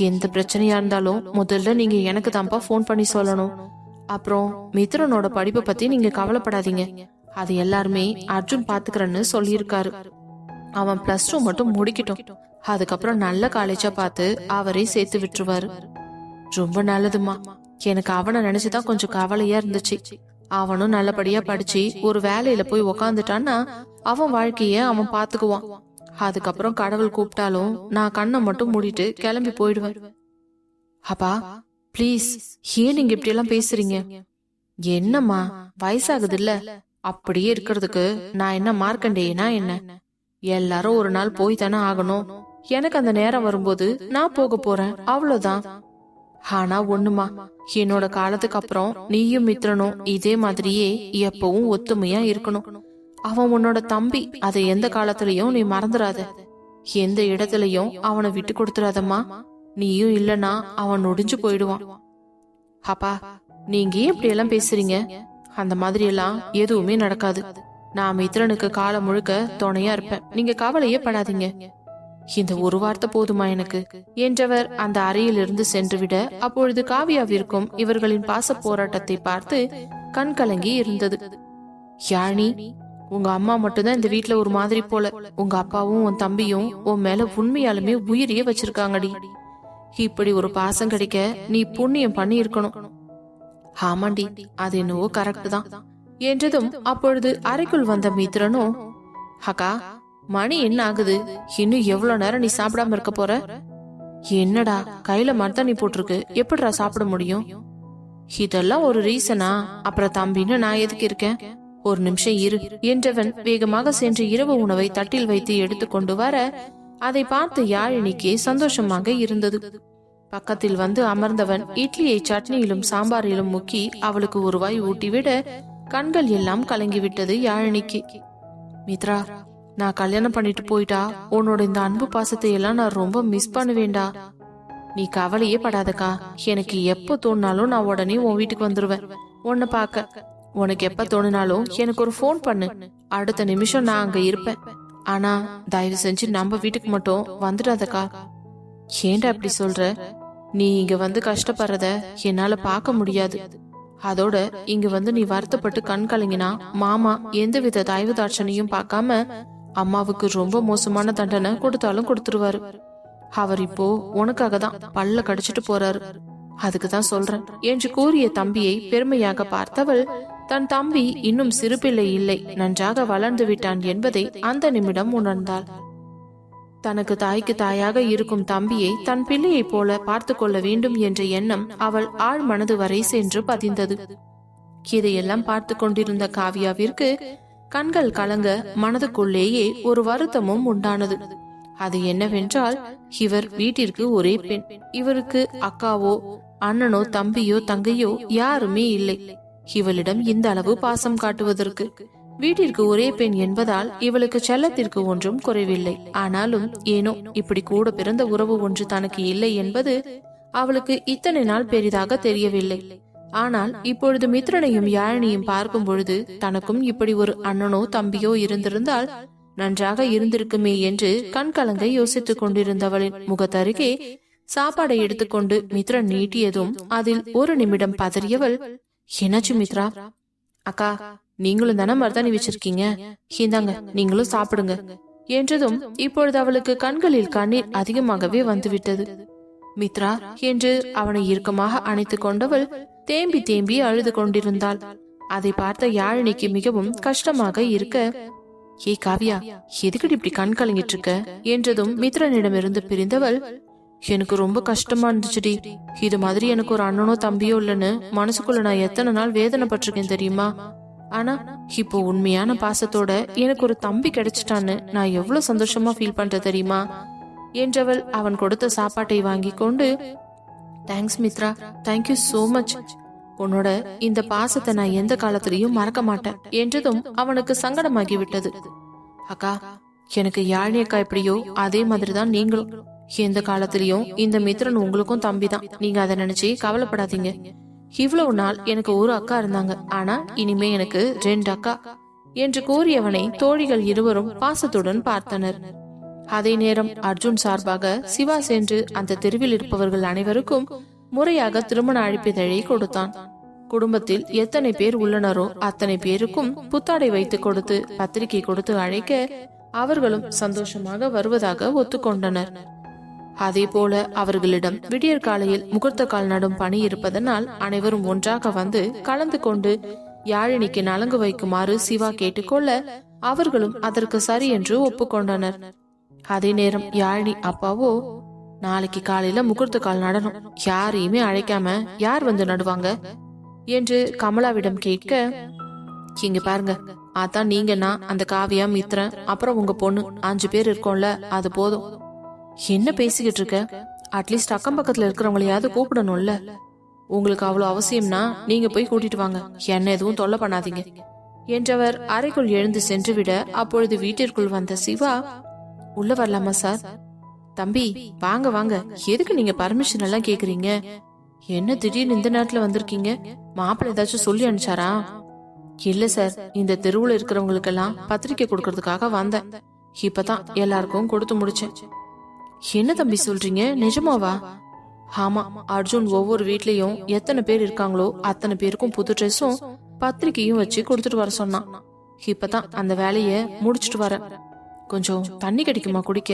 எந்த பிரச்சனையா இருந்தாலும் முதல்ல நீங்க எனக்கு தான்ப்பா போன் பண்ணி சொல்லணும். அப்புறம் மித்ரனோட படிப்பை பத்தி நீங்க கவலைப்படாதீங்க, அது எல்லாருமே அர்ஜுன் பாத்துக்கிறேன்னு சொல்லியிருக்காரு. அவன் +2 மட்டும் முடிக்கட்டும், அதுக்கப்புறம் நல்ல காலேஜா பார்த்து அவரே சேர்த்து விட்டுருவாரு. ரொம்ப நல்லதுமா. எனக்கு அவனை நினைச்சுதான் கொஞ்சம் கவலையா இருந்துச்சு. அவனும் நல்லபடியா படிச்சு ஒரு வேலையில போய் உக்காந்துட்டான்னா அவன் வாழ்க்கைய அவன் பாத்துக்குவான். அதுக்கப்புறம் கடவுள் கூப்பிட்டாலும் நான் கண்ணை மட்டும் மூடிட்டு கிளம்பி போயிடுவேன். அப்பா ப்ளீஸ், ஏன் நீங்க இப்படி எல்லாம் பேசுறீங்க? என்னம்மா, வயசாகுது இல்ல, அப்படியே இருக்கிறதுக்கு நான் என்ன மார்க்கண்டேயனா என்ன? எல்லாரும் ஒரு நாள் போய் தானே ஆகணும். எனக்கு அந்த நேரம் வரும்போது நான் போக போறேன், அவ்வளவுதான். ஆனா ஒண்ணுமா, என்னோட காலத்துக்கு அப்புறம் நீயும் மித்ரனும் இதே மாதிரியே எப்பவும் ஒத்துமையா இருக்கணும். அவன் உன்னோட தம்பி, அதை எந்த காலத்திலயும் நீ மறந்துடாத. எந்த இடத்துலயும் அவனை விட்டு கொடுத்துடாதம்மா. நீயும் இல்லனா அவன் நொடிஞ்சு போயிடுவான். அப்பா நீங்க ஏன் இப்படி எல்லாம் பேசுறீங்க? அந்த மாதிரி எல்லாம் எதுவுமே நடக்காது. நான் மித்ரனுக்கு காலம் முழுக்க துணையா இருப்பேன், நீங்க கவலையே படாதீங்க. இந்த ஒரு வார்த்தை போதுமா எனக்கு என்றவர் அந்த அறையிலிருந்து சென்று விட, அப்பொழுது காவியாவிற்கும் இவர்களின் பாச போராட்டத்தை பார்த்து கண் கலங்கி இருந்தது. யாழி, உங்க அம்மா மட்டும்தான் இந்த வீட்டுல ஒரு மாதிரி போல. உங்க அப்பாவும் உன் தம்பியும் உன் மேல உண்மையாலுமே உயிரியே வச்சிருக்காங்கடி. இப்படி ஒரு பாசம் கிடைக்க நீ புண்ணியம் பண்ணி இருக்கணும். ஆமாண்டி, அது என்னவோ கரெக்ட் தான் என்றதும் அப்பொழுது அறைக்குள் வந்த மித்ரனும், அக்கா மணி என்ன ஆகுது? இன்னும் எவ்வளவு நேரம் நீ சாப்பிடாம இருக்க போற? என்னடா கையில மர்தாணி போட்டிருக்கு, எப்படிடா சாப்பிட முடியும்? இதெல்லாம் ஒரு ரீசனா? அப்புறம் தம்பின்னு நான் எதுக்கு இருக்கேன்? ஒரு நிமிஷம் இரு என்றவன் வேகமாக சென்று இரவு உணவை தட்டில் வைத்து எடுத்துக்கொண்டு வர, அதை பார்த்து யாழினிக்கு சந்தோஷமாக இருந்தது. பக்கத்தில் வந்து அமர்ந்தவன் இட்லியை சட்னியிலும் சாம்பாரிலும் முக்கி அவளுக்கு ஒரு வாய் ஊட்டிவிட கண்கள் எல்லாம் கலங்கிவிட்டது யாழினிக்கு. மித்ரா, நான் கல்யாணம் பண்ணிட்டு போயிட்டா உன்னோட இந்த அன்பு பாசத்தை எல்லாம் நான் ரொம்ப மிஸ் பண்ணுவேண்டா. நீ கவலையே படாதக்கா, எனக்கு எப்ப தோணுனாலும் நான் உடனே உன் வீட்டுக்கு வந்துருவேன் உன்னை பாக்க. உனக்கு எப்ப தோணுனாலும் எனக்கு ஒரு போன் பண்ணு, அடுத்த நிமிஷம் நான் அங்க இருப்பேன். ஆனா தயவு செஞ்சு நம்ம வீட்டுக்கு மட்டும் வந்துடாதக்கா. ஏன்டா அப்படி சொல்ற? நீ இங்க வந்து கஷ்டப்படுறத என்னால பார்க்க முடியாது. அதோட இங்க வந்து நீ வருத்தப்பட்டு கண் கலங்கினா மாமா எந்தவித தயவு தாட்சணையும் பார்க்காம அம்மாவுக்கு ரொம்ப மோசமான தண்டனை கொடுத்தாலும் கொடுத்துருவாரு. அவர் இப்போ உனக்காக தான் பல்ல கடிச்சிட்டு போறாரு, அதுக்குதான் சொல்றேன் என்று கூறிய தம்பியை பெருமையாக பார்த்தவள் தன் தம்பி இன்னும் சிறுபிள்ளை இல்லை, நன்றாக வளர்ந்து விட்டான் என்பதை அந்த நிமிடம் உணர்ந்தாள். தனக்கு தாய்க்கு தாயாக இருக்கும் தம்பியை தன் பிள்ளையை போல பார்த்து கொள்ள வேண்டும் என்ற எண்ணம் அவள் ஆழ் மனது வரை சென்று பதிந்தது. இதையெல்லாம் பார்த்து கொண்டிருந்த காவியாவிற்கு கண்கள் கலங்க மனதுக்குள்ளேயே ஒரு வருத்தமும் உண்டானது. அது என்னவென்றால், இவர் வீட்டிற்கு ஒரே பெண். இவருக்கு அக்காவோ அண்ணனோ தம்பியோ தங்கையோ யாருமே இல்லை இவளிடம் இந்த அளவு பாசம் காட்டுவதற்கு. வீட்டிற்கு ஒரே பெண் என்பதால் இவளுக்கு செல்லத்திற்கு ஒன்றும் குறைவில்லை. ஆனாலும் ஏனோ இப்படி கூட பிறந்த உறவு ஒன்று தனக்கு இல்லை என்பது அவளுக்கு இத்தனை நாள் பெரிதாக தெரியவில்லை. ஆனால் இப்பொழுது மித்ரனையும் யாழினியும் பார்க்கும் பொழுது தனக்கும் இப்படி ஒரு அண்ணனோ தம்பியோ இருந்திருந்தால் நன்றாக இருந்திருக்குமே என்று கண்கலங்கை யோசித்துக் கொண்டிருந்தவளின் முகத்தருகே சாப்பாடை எடுத்துக்கொண்டு மித்ரன் நீட்டியதும் அதில் ஒரு நிமிடம் பதறியவள், என்னாச்சு மித்ரா? அக்கா, நீங்களும் தானே மருதாணி வச்சிருக்கீங்க, இந்தாங்க நீங்களும் சாப்பிடுங்க என்றதும் இப்பொழுது அவளுக்கு கண்களில் கண்ணீர் அதிகமாகவே வந்துவிட்டது. மித்ரா என்று அவனை இறுக்கமாக அணைத்துக் கொண்டவள் தேம்பி தேம்பி அழுது கொண்டிருந்தாள். அதை பார்த்த யாழினிக்கு மிகவும் கஷ்டமாக இருக்க, ஏ காவியா, எதுக்கடி இப்படி கண் கலங்கிட்டு இருக்க என்றதும் மித்ரனிடமிருந்து பிரிந்தவள், எனக்கு ரொம்ப கஷ்டமா இருந்துச்சுடி. இது மாதிரி எனக்கு ஒரு அண்ணனோ தம்பியோ இல்லைன்னு மனசுக்குள்ள நான் எத்தனை நாள் வேதனைப்பட்டிருக்கேன் தெரியுமா? ஆனா இப்போ உண்மையான பாசத்தோட எனக்கு ஒரு தம்பி கிடைச்சிட்டான்னு நான் எவ்வளவு சந்தோஷமா ஃபீல் பண்ற தெரியுமா? என்றவள் அவன் கொடுத்த சாப்பாட்டை வாங்கி கொண்டு, thanks Mitra, thank you so much. உன்னோட இந்த பாசத்தை நான் எந்த காலத்திலையும் மறக்க மாட்டேன் என்றதும் அவனுக்கு சங்கடமாகிவிட்டது. அக்கா, எனக்கு யாழினி அக்கா எப்படியோ அதே மாதிரிதான் நீங்களும். எந்த காலத்திலயும் இந்த மித்ரன் உங்களுக்கும் தம்பிதான். நீங்க அதை நினைச்சு கவலைப்படாதீங்க. இவ்வளவு நாள் எனக்கு ஒரு அக்கா இருந்தாங்க, ஆனா இனிமே எனக்கு 2 அக்கா என்று கூறியவனை தோழிகள் இருவரும் பாசத்துடன் பார்த்தனர். அதே நேரம் அர்ஜுன் சார்பாக சிவா சென்று அந்த தெருவில் இருப்பவர்கள் அனைவருக்கும் முறையாக திருமண அழைப்பிதழை கொடுத்தான். குடும்பத்தில் எத்தனை பேர் உள்ளனரோ அத்தனை பேருக்கும் புத்தாடை வைத்து கொடுத்து பத்திரிகை கொடுத்து அழைக்க அவர்களும் சந்தோஷமாக வருவதாக ஒத்துக்கொண்டனர். அதே போல அவர்களிடம் விடியற் காலையில் முகூர்த்த கால் நடும் பணி இருப்பதனால் அனைவரும் ஒன்றாக வந்து கலந்து கொண்டு யாழினிக்கு நலங்கு வைக்குமாறு சிவா கேட்டுக்கொள்ள அவர்களும் அதற்கு சரி என்று ஒப்புக்கொண்டனர். அதே நேரம் யாழினி அப்பாவோ, நாளைக்கு காலையில முகூர்த்த கால் நடணும், யாரையுமே அழைக்காம யார் வந்து நடுவாங்க என்று கமலாவிடம் கேட்க, இங்க பாருங்க, அதான் நீங்க, நான், அந்த காவியா, மித்ரன், அப்புறம் உங்க பொண்ணு 5 பேர் இருக்கோம்ல, அது போதும். என்ன பேசிக்கிட்டு இருக்க? அட்லீஸ்ட் அக்கம் பக்கத்துல இருக்கிறவங்களையாவது கூப்பிடணும்ல. உங்களுக்கு அவ்வளவு அவசியம்னா நீங்க போய் கூட்டிட்டு வாங்க, என்ன எதுவும் தொல்லை பண்ணாதீங்க என்றவர் அறைக்குள் எழுந்து சென்று விட, அப்பொழுது வீட்டிற்குள் வந்த சிவா, உள்ள வரலாமா சார்? தம்பி வாங்க வாங்க, எதுக்கு நீங்க பர்மிஷன் எல்லாம் கேக்குறீங்க? என்ன திடீர்னு இந்த நேரத்துல வந்திருக்கீங்க? மாப்பிள்ளை ஏதாச்சும் சொல்லி அனுப்பிச்சாரா? இல்ல சார், இந்த தெருவுல இருக்கிறவங்களுக்கெல்லாம் பத்திரிக்கை கொடுக்கறதுக்காக வந்தேன். இப்பதான் எல்லாருக்கும் கொடுத்து முடிச்சேன். என்ன தம்பி சொல்றீங்க, நிஜமாவா? ஆமா, அர்ஜுன் ஒவ்வொரு வீட்லயும் எத்தனை பேர் இருக்காங்களோ அத்தனை பேருக்கும் புது ட்ரெஸ்ஸும் பத்திரிக்கையும் வச்சு கொடுத்துட்டு வர சொன்னான். இப்பதான் அந்த வேலைய முடிச்சுட்டு வரேன். கொஞ்சம் தண்ணி கிடைக்குமா குடிக்க?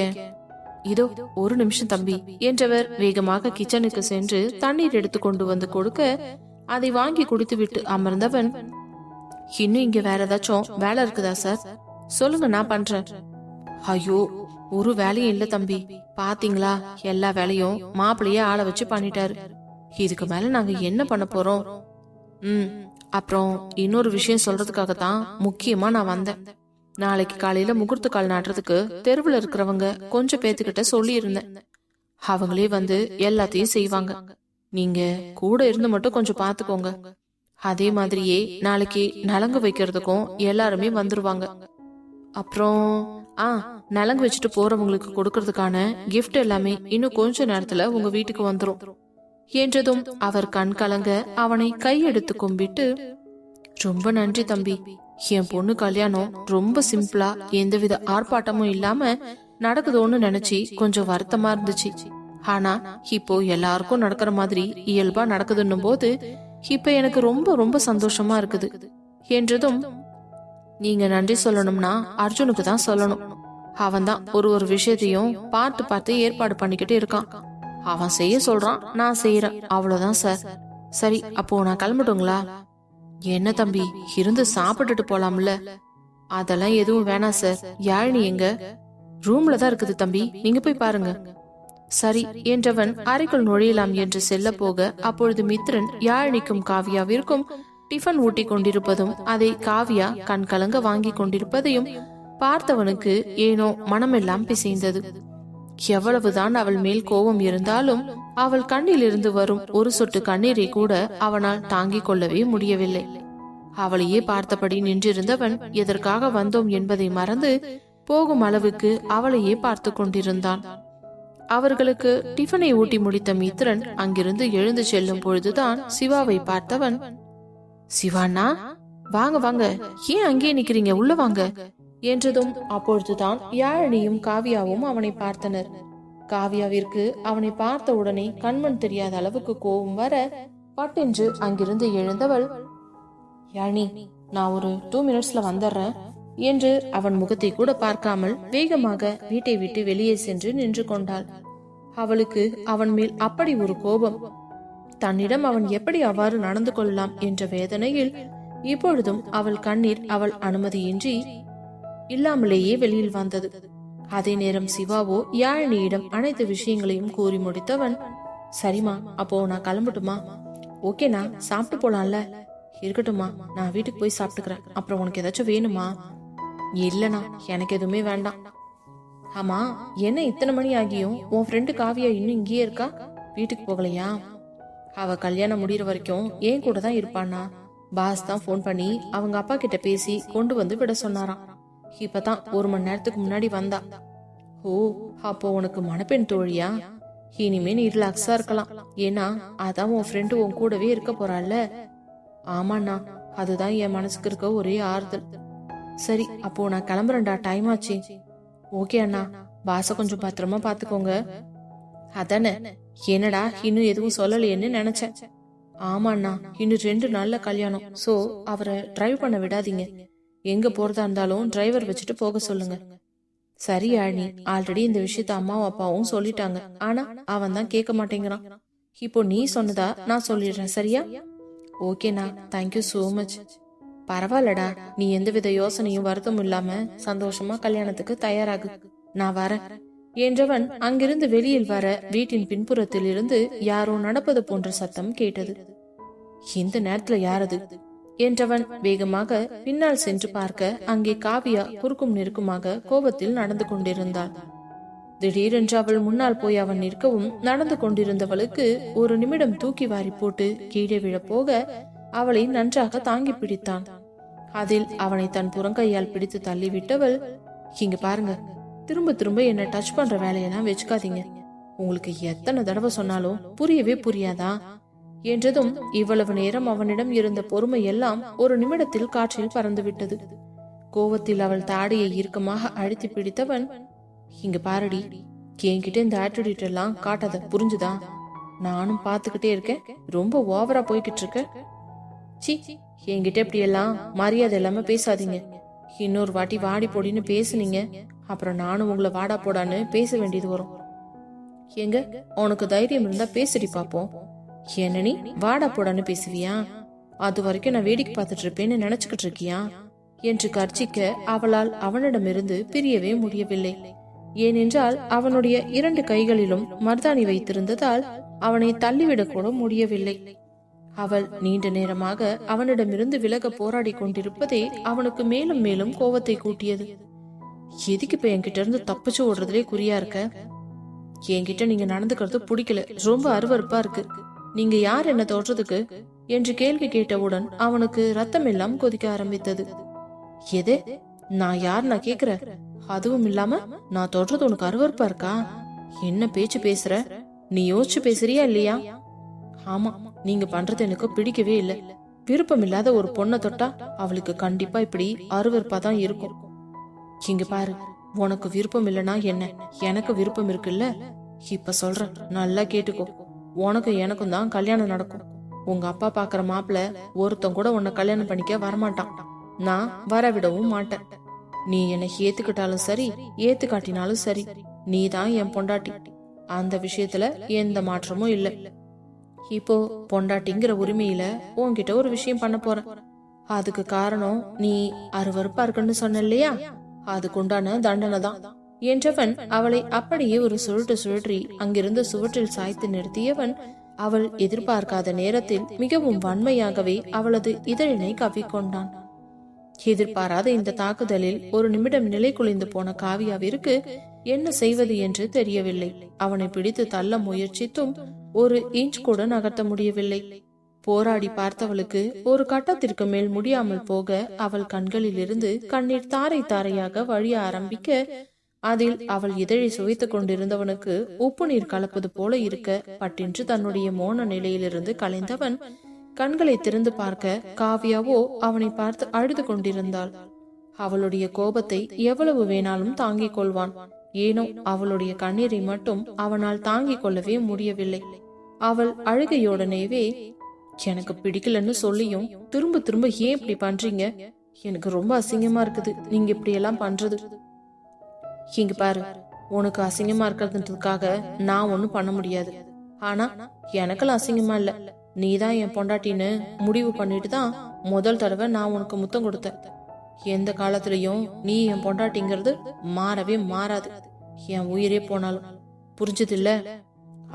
இதோ ஒரு நிமிஷம் தம்பி என்றவர் வேகமாக கிச்சனுக்கு சென்று தண்ணீர் எடுத்து கொண்டு வந்து கொடுக்க அதை வாங்கி குடித்து விட்டு அமர்ந்தவன், இன்னும் இங்க வேற ஏதாச்சும் வேலை இருக்குதா சார்? சொல்லுங்க, நான் பண்றேன். ஐயோ, ஒரு வேலையும் இல்ல தம்பி. பாத்தீங்களா, எல்லா வேலையும் மாப்பிள்ளையே ஆளை வச்சு பண்ணிட்டாரு. இதுக்கு மேல நாங்க என்ன பண்ண போறோம்? அப்புறம் இன்னொரு விஷயம் சொல்றதுக்காகத்தான் முக்கியமா நான் வந்தேன். நாளைக்கு காலையில முகூர்த்த கால் நாட்டுறதுக்கு தெருவுல இருக்கிறவங்க கொஞ்சம் பேத்துக்கிட்ட சொல்லி இருந்தேன். அவங்களே வந்து எல்லாத்தையும் செய்வாங்க. நீங்க கூட இருந்து மட்டும் கொஞ்சம் பாத்துக்கோங்க. அதே மாதிரியே நாளைக்கு நலங்கு வைக்கிறதுக்கும் எல்லாருமே வந்துருவாங்க. அப்புறம் நலங்கு வச்சுட்டு போறவங்களுக்கு கொடுக்கறதுக்கான கிஃப்ட் எல்லாமே இன்னும் கொஞ்ச நேரத்துல உங்க வீட்டுக்கு வந்துரும் என்றதும் அவர் கண் கலங்க அவனை கையெடுத்து கும்பிட்டு, ரொம்ப நன்றி தம்பி. என் பொண்ணு கல்யாணம் ரொம்ப சிம்பிளா எந்தவித ஆர்ப்பாட்டமும் இல்லாம நடக்குதோன்னு நினைச்சு கொஞ்சம் வருத்தமா இருந்துச்சு. ஆனா இப்போ எல்லாருக்கும் நடக்கிற மாதிரி இயல்பா நடக்குதுன்னும் போது இப்ப எனக்கு ரொம்ப ரொம்ப சந்தோஷமா இருக்குது என்றதும், நீங்க நன்றி சொல்லணும்னா அர்ஜுனுக்கு தான் சொல்லணும். அவன் தான் ஒரு விஷயத்தையும் பார்த்து பார்த்து ஏற்பாடு பண்ணிக்கிட்டு இருக்கான். அவன் செய்ய சொல்றான், நான் செய்யறேன், அவ்வளவுதான் சார். சரி, அப்போ நான் கிளம்பட்டுங்களா? என்ன தம்பி, இருந்து சாப்பிட்டுட்டு போலாம்ல? அதெல்லாம் எதுவும் வேணாம் சார். யாழினி எங்க? ரூம்ல தான் இருக்குது தம்பி, நீங்க போய் பாருங்க. சரி என்றவன் அறைக்குள் நுழையலாம் என்று செல்ல போக அப்பொழுது மித்ரன் யாழினிக்கும் காவியாவிற்கும் டிஃபன் ஊட்டி கொண்டிருப்பதும் அதை காவியா கண் கலங்க வாங்கி கொண்டிருப்பதையும் பார்த்தவனுக்கு ஏனோ மனமெல்லாம் பிசைந்தது. எவ்வளவுதான் அவள் மேல் கோபம் இருந்தாலும் அவள் கண்ணில் இருந்து வரும் ஒரு சொட்டு கண்ணீரை கூட அவனால் தாங்கிக் கொள்ளவே முடியவில்லை. அவளையே பார்த்தபடி நின்றிருந்தவன் எதற்காக வந்தோம் என்பதை மறந்து போகும் அளவுக்கு அவளையே பார்த்து கொண்டிருந்தான். அவர்களுக்கு டிஃபனை ஊட்டி முடித்த மித்ரன் அங்கிருந்து எழுந்து செல்லும் பொழுதுதான் சிவாவை பார்த்தவன், சிவாண்ணா வாங்க வாங்க, ஏன் அங்கே நிக்கிறீங்க, உள்ள வாங்க என்றதும் அப்பொழுதுதான் யாழினியும் காவியாவும் அவனை பார்த்தனர். காவியாவிற்கு அவனை பார்த்த உடனே கண்மண் தெரியாத அளவுக்கு கோபம் வர பட்டென்று அங்கிருந்து எழுந்தவள், யாழினி, நான் ஒரு 2 மினிட்ஸ்ல வந்துடுறேன் என்று அவன் முகத்தை கூட பார்க்காமல் வேகமாக வீட்டை விட்டு வெளியே சென்று நின்று கொண்டாள். அவளுக்கு அவன் மேல் அப்படி ஒரு கோபம், தன்னிடம் அவன் எப்படி அவ்வாறு நடந்து கொள்ளலாம் என்ற வேதனையில் இப்பொழுதும் அவள் கண்ணீர் அவள் அனுமதியின்றி இல்லாமலேயே வெளியில் வந்தது. அதே நேரம் சிவாவோ யாழினியிடம் அனைத்து விஷயங்களையும் கூறி முடித்தவன், சரிமா, அப்போ நான் கிளம்பட்டுமா? ஓகேண்ணா, சாப்பிட்டு போலாம்ல? இருக்கட்டுமா, நான் வீட்டுக்கு போய் சாப்பிட்டுக்கிறேன். அப்புறம் உனக்கு ஏதாச்சும் வேணுமா? இல்லனா, எனக்கு எதுவுமே வேண்டாம். ஆமா, என்ன இத்தனை மணி ஆகியும் உன் ஃப்ரெண்டு காவியா இன்னும் இங்கேயே இருக்கா? வீட்டுக்கு போகலையா? அவ கல்யாணம் முடியற வரைக்கும் ஏன் கூட தான் இருப்பானா? பாஸ் தான் ஃபோன் பண்ணி அவங்க அப்பா கிட்ட பேசி கொண்டு வந்து விட சொன்னாராம். இப்பதான் 1 மணி நேரத்துக்கு முன்னாடி வந்தா. ஓ, அப்போ உனக்கு மணப்பெண் தோழியா? இனிமே நீ ரிலாக்ஸா இருக்கலாம். ஏன்னா அதான் உன் ஃப்ரெண்டு உன் கூடவே இருக்க போறாள்ல. ஆமாண்ணா, அதுதான் என் மனசுக்கு இருக்க ஒரே ஆறுதல். சரி, அப்போ நான் கிளம்புறேன்டா, டைம் ஆச்சு. ஓகே அண்ணா, பாச கொஞ்சம் பத்திரமா பாத்துக்கோங்க. அதானே, என்னடா இன்னும் எதுவும் சொல்லலையேன்னு நினைச்சேன். ஆமா அண்ணா, இன்னும் 2 நாள்ல கல்யாணம். சோ அவரை டிரைவ் பண்ண விடாதீங்க. எங்க போறதா இருந்தாலும் டிரைவர் வச்சுட்டு போக சொல்லுங்க. சரி ஆழனி, ஆல்ரெடி இந்த விஷயத்த அம்மாவும் அப்பாவும் சொல்லிட்டாங்க. ஆனா அவன் தான் கேட்க மாட்டேங்கிறான். இப்போ நீ சொன்னதா நான் சொல்லிடுறேன், சரியா? ஓகேண்ணா, தேங்க்யூ சோ மச். பரவாயில்லடா, நீ எந்தவித யோசனையும் வருத்தமும் இல்லாம சந்தோஷமா கல்யாணத்துக்கு தயாராகு. நான் வரேன் என்றவன் அங்கிருந்து வெளியில் வர வீட்டின் பின்புறத்தில் இருந்து யாரோ நடப்பது போன்ற சத்தம் கேட்டது. இந்த நேரத்துல யாரது என்றவன் வேகமாக பின்னால் சென்று பார்க்க அங்கே காவியா குறுக்கும் நெருக்குமாக கோபத்தில் நடந்து கொண்டிருந்தாள். திடீரென்று அவள் முன்னால் போய் அவன் நிற்கவும் நடந்து கொண்டிருந்தவளுக்கு ஒரு நிமிடம் தூக்கி வாரி போட்டு கீழே விழப்போக அவளை நன்றாக தாங்கி பிடித்தான். அதில் அவனை தன் புறங்கையால் பிடித்து தள்ளிவிட்டவள், இங்க பாருங்க, திரும்ப திரும்ப என்ன டச் பண்ற வேலையெல்லாம் வச்சுக்காதீங்க. உங்களுக்கு எத்தனை தடவை சொன்னாலும் புரியவே புரியாதா என்றதும் இவ்வளவு நேரம் அவனிடம் இருந்த பொறுமை எல்லாம் ஒரு நிமிடத்தில் காற்றில் பறந்து விட்டது. கோவத்தில் அவள் தாடியை இறுக்கமாக அழுத்தி பிடித்தவன், இங்க பாரடி, என்கிட்ட இந்த ஆட்டிடியூட் எல்லாம் காட்டாத, புரிஞ்சுதா? நானும் பாத்துக்கிட்டே இருக்கேன், ரொம்ப ஓவரா போய்கிட்டு இருக்க. சி, என்கிட்ட இப்படி எல்லாம் மரியாதை இல்லாம பேசாதீங்க. இன்னொரு வாட்டி வாடி போடின்னு பேசுனீங்க, அப்புறம் நானும் உங்களை வாடா போடான்னு பேச வேண்டியது வரும். எங்க உனக்கு தைரியம் இருந்தா பேசிடி பாப்போம். என்ன நீ வாடா போடான்னு பேசுவியா? அது வரைக்கும் நான் வேடிக்கை பார்த்துட்டு இருப்பேன்னு நினைச்சுக்கிட்டு இருக்கியா என்று கர்ச்சிக்க அவளால் அவனிடமிருந்து பிரியவே முடியவில்லை. ஏனென்றால் அவனுடைய 2 கைகளிலும் மர்தாணி வைத்திருந்ததால் அவனை தள்ளிவிடக் கூட முடியவில்லை. அவள் நீண்ட நேரமாக அவனிடமிருந்து விலக போராடி கொண்டிருப்பதே அவனுக்கு மேலும் மேலும் கோபத்தை கூட்டியது. எதுக்கு இப்ப என்கிட்ட இருந்து தப்பிச்சு ஓடுறதுலே குறியா இருக்க? என்கிட்ட நீங்க நடந்துக்கிறது பிடிக்கல, ரொம்ப அருவருப்பா இருக்கு. நீங்க யார் என்ன தோற்றதுக்கு என்று கேள்வி கேட்டவுடன் அவனுக்கு ரத்தம் எல்லாம் கொதிக்க ஆரம்பித்தது. எது? நான் யார் நான் கேக்குற? அதுவும் இல்லாம நான் தோற்றது உனக்கு அருவருப்பா இருக்கா? என்ன பேச்சு பேசுற? நீ யோசிச்சு பேசுறியா இல்லையா? ஆமா, நீங்க பண்றது எனக்கு பிடிக்கவே இல்ல. விருப்பம் இல்லாத ஒரு பொண்ணை தொட்டா அவளுக்கு கண்டிப்பா இப்படி அருவருப்பா தான் இருக்கும். இங்க பாரு, உனக்கு விருப்பம் இல்லனா என்ன, எனக்கு விருப்பம் இருக்குல்ல. இப்ப சொல்றேன், நல்லா கேட்டுக்கோ. உனக்கு எனக்கும் தான் கல்யாணம் நடக்கும். உங்க அப்பா பாக்குற மாப்பிள்ள ஒருத்தன் கூட உன்னை கல்யாணம் பண்ணிக்க வரமாட்டான். நான் வரவிடவும் மாட்டேன். நீ என்னை ஏத்துக்கிட்டாலும் சரி, ஏத்துக்காட்டினாலும் சரி, நீ தான் என் பொண்டாட்டி. அந்த விஷயத்துல எந்த மாற்றமும் இல்ல. இப்போ பொண்டாட்டிங்கிற உரிமையில உன்கிட்ட ஒரு விஷயம் பண்ண போறேன். அதுக்கு காரணம் நீ அருவருப்பா இருக்குன்னு சொன்ன இல்லையா, அதுக்குண்டான தண்டனை தான் என்றவன் அவளை அப்படியே ஒரு சுழற்றி அங்கிருந்த சுவற்றில் சாய்த்து நிறுத்தியவன் அவள் எதிர்பார்க்காத நேரத்தில் மிகவும் வன்மையாகவே அவளது இதழினை கவ்விக்கொண்டான். எதிர்பாராத இந்த தாக்குதலில் ஒரு நிமிடம் நிலை குலைந்து போன காவியாவிற்கு என்ன செய்வது என்று தெரியவில்லை. அவனை பிடித்து தள்ள முயற்சித்தும் ஒரு இன்ச் கூட நகர்த்த முடியவில்லை. போராடி பார்த்தவளுக்கு ஒரு கட்டத்திற்கு மேல் முடியாமல் போக அவள் கண்களில் இருந்து கண்ணீர் தாரை தாரையாக வழிய ஆரம்பிக்க, அதில் அவள் இதழை சுவைத்துக் கொண்டிருந்தவனுக்கு உப்பு நீர் கலப்பது போல இருக்க பட்டென்று தன்னுடைய மோன நிலையிலிருந்து கலைந்தவன் கண்களை திறந்து பார்க்க காவியாவோ அவனை பார்த்து அழுது கொண்டிருந்தாள். அவளுடைய கோபத்தை எவ்வளவு வேணாலும் தாங்கிக் கொள்வான். ஏனோ அவளுடைய கண்ணீரை மட்டும் அவனால் தாங்கிக் கொள்ளவே முடியவில்லை. அவள் அழுகையோடனேவே, எனக்கு பிடிக்கலன்னு சொல்லியும் திரும்ப திரும்ப ஏன் இப்படி பண்றீங்க? எனக்கு ரொம்ப அசிங்கமா இருக்குது நீங்க இப்படி எல்லாம் பண்றது. இங்க பாரு, உனக்கு அசிங்கமா இருக்கிறதுக்காக நான் ஒண்ணும் பண்ண முடியாது. ஆனா எனக்கெல்லாம் அசிங்கமா இல்ல. நீதான் என் பொண்டாட்டின்னு முடிவு பண்ணிட்டு தான் முதல் தடவை நான் உனக்கு முத்தம் கொடுத்தேன். எந்த காலத்திலயும் நீ என் பொண்டாட்டிங்கிறது மாறவே மாறாது, என் உயிரே போனாலும். புரிஞ்சது இல்ல?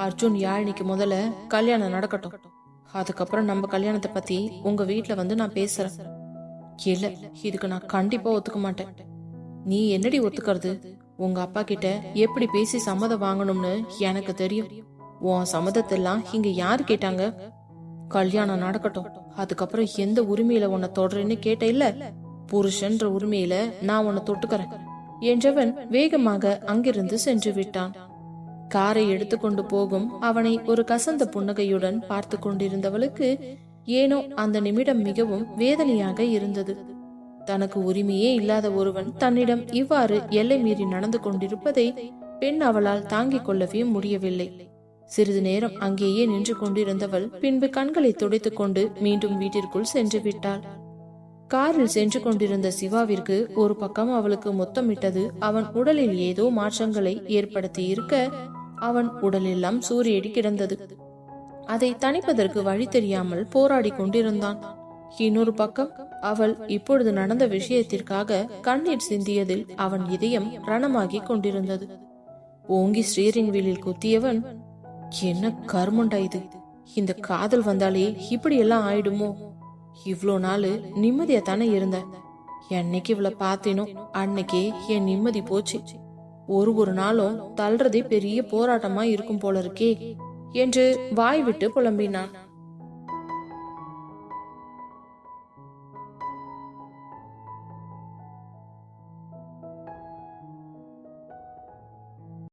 அர்ஜுன் யாழினிக்கு முதல்ல கல்யாணம் நடக்கட்டும். அதுக்கப்புறம் நம்ம கல்யாணத்தை பத்தி உங்க வீட்டுல வந்து நான் பேசுறேன். இல்ல, இதுக்கு நான் கண்டிப்பா ஒத்துக்க மாட்டேன். நீ என்னடி ஒத்துக்கிறது? உங்க அப்பா கிட்ட எப்படி பேசி சம்மதம் வாங்கணும்னு எனக்கு தெரியும். உன் சம்மதத்தெல்லாம் இங்க யாரு கேட்டாங்க? கல்யாணம் நடக்கட்டும், அதுக்கப்புறம் எந்த உரிமையில உன்னை தொடரேன்னு கேட்ட இல்ல, புருஷன்ற உரிமையில நான் உன்னை தொட்டுக்கிறேன் என்றவன் வேகமாக அங்கிருந்து சென்று விட்டான். காரை எடுத்துக்கொண்டு போகும் அவனை ஒரு கசந்த புன்னகையுடன் பார்த்து கொண்டிருந்தவளுக்கு ஏனோ அந்த நிமிடம் மிகவும் வேதனையாக இருந்தது. தனக்கு உரிமையே இல்லாத ஒருவன் தன்னிடம் இவ்வாறு எல்லை மீறி நடந்து கொண்டிருப்பதை பெண் அவளால் தாங்கிக் கொள்ளவே முடியவில்லை. சிறிது நேரம் அங்கேயே நின்று கொண்டிருந்தவள் பின்பு கண்களை துடைத்துக் கொண்டு மீண்டும் வீட்டிற்குள் சென்று விட்டாள். காரில் சென்று கொண்டிருந்த சிவாவிற்கு ஒரு பக்கம் அவளுக்கு முத்தமிட்டது அவன் உடலில் ஏதோ மாற்றங்களை ஏற்படுத்தி இருக்க அவன் உடலெல்லாம் சூரியடி கிடந்தது. அதை தணிப்பதற்கு வழி தெரியாமல் போராடி கொண்டிருந்தான். இன்னொரு பக்கம் அவள் இப்பொழுது நடந்த விஷயத்திற்காக கண்ணீர் சிந்தியதில் அவன் இதயம் ரணமாகி கொண்டிருந்தது. ஓங்கி ஸ்டீரிங் வீலில் குத்தியவன், என்ன கர்மண்டா இது, இந்த காதல் வந்தாலே இப்படி எல்லாம் ஆயிடுமோ? இவ்ளோ நாளு நிம்மதியா தானே இருந்த, என்னைக்கு இவளை பார்த்தேனோ அன்னைக்கே என் நிம்மதி போச்சு. ஒரு நாளும் தள்ளுறதே பெரிய போராட்டமா இருக்கும் போல இருக்கே என்று வாய் விட்டு புலம்பினான்.